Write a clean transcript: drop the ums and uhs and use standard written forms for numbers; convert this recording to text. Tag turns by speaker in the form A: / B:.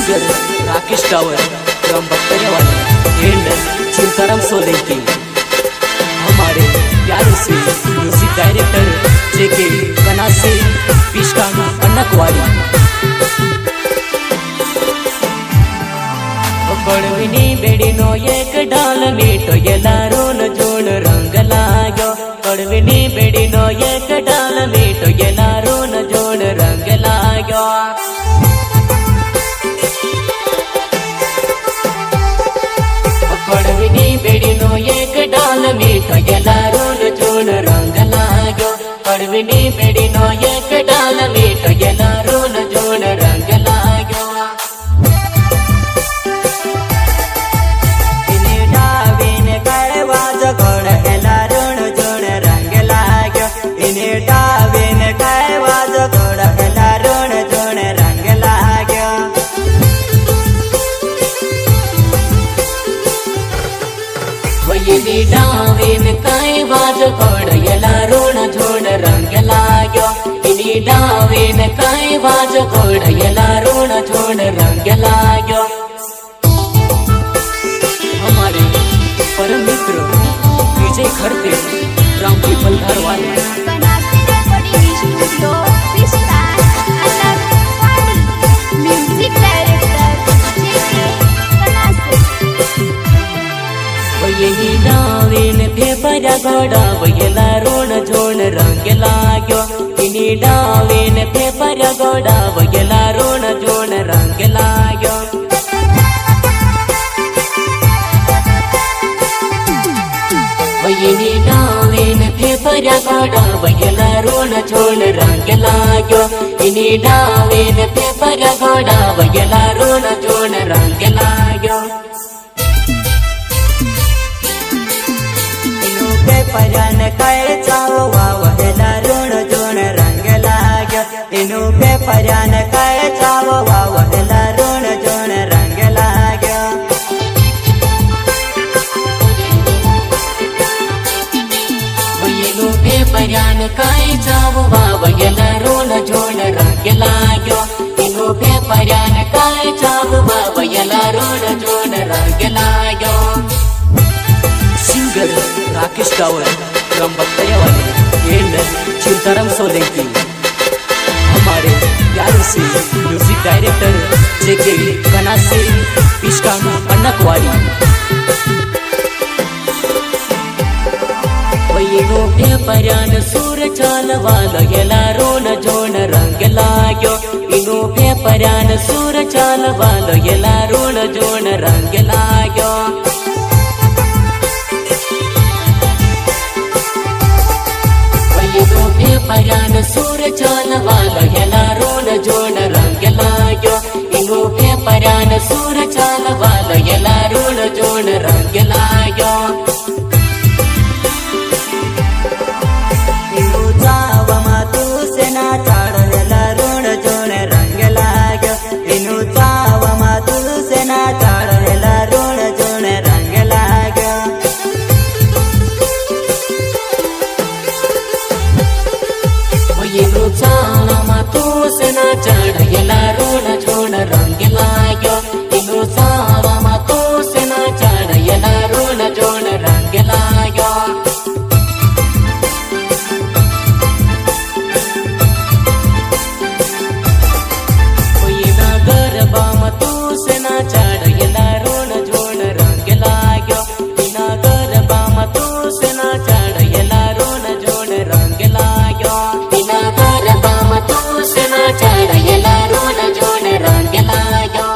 A: Singer Rakesh Tawar from Bakhtariyawala and Chintaram Solanki. हमारे प्यारे से म्यूजिक डायरेक्टर जेके कनासे पिशका अन्नकवाड़ी। कड़विनी बेड़ीनो एक डाल मीठो एलारून जोड़ रंग लाग्यो। कड़विनी बेड़ीनो एक डाल मीठो एलारून जोड़ रंग लाग्यो। कड़विनी बेड़ीनो एक डाल मीठो एलारून जोड़ रंग लाग्यो। कड़विनी बेड़ीनो एक डाल मीठो एलारून जोड़ रंग लाग्यो। डावेन काय वाज कोड एलारूण जोड़ रंग लाग्यो। इनी डावेन काय वाज कोड एलारूण जोड़ रंग लाग्यो। हमारे परम मित्र विजय खरते रामकी फलधार वाले
B: म्यूजिक डायरेक्टर
A: यही डावेन पेपरा गोड़ा एलारूण जोड़ रंग लाग्यो। इनी डावेन पेपरा गोड़ा एलारूण जोड़ रंग लाग्यो। यही डावेन पेपरा गोड़ा एलारूण जोड़ रंग लाग्यो। इनी डावेन पेपरा गोड़ा एलारूण जोड़ रंग लाग्यो।
C: पेपरान काय चावो वाव एलारूण जोड़ रंग लाग्यो। इनु पेपरान काय चावो वाव एलारूण जोड़ रंग लाग्यो।
A: इनु पेपरान काय चावो वाव एलारूण जोड़ रंग लाग्यो। इनु पेपरान काय चावो वाव एलारूण जोड़ रंग लाग्यो। Singer Rakesh Tawar from Bakhtariyawala and Chintaram Solanki. हमारे प्यारे से म्यूजिक डायरेक्टर जेके कनासे पिशका अन्नकवाड़ी। इनो पेपरान सूर चाल वालो एलारूण जोड़ रंग लाग्यो। इनो पेपरान सूर चाल वालो एलारूण जोड़ रंग लाग्यो। पेपरान सूर चाल वालो एलारूण जोड़ रंग लाग्यो। इनो पेपरान सूर चाल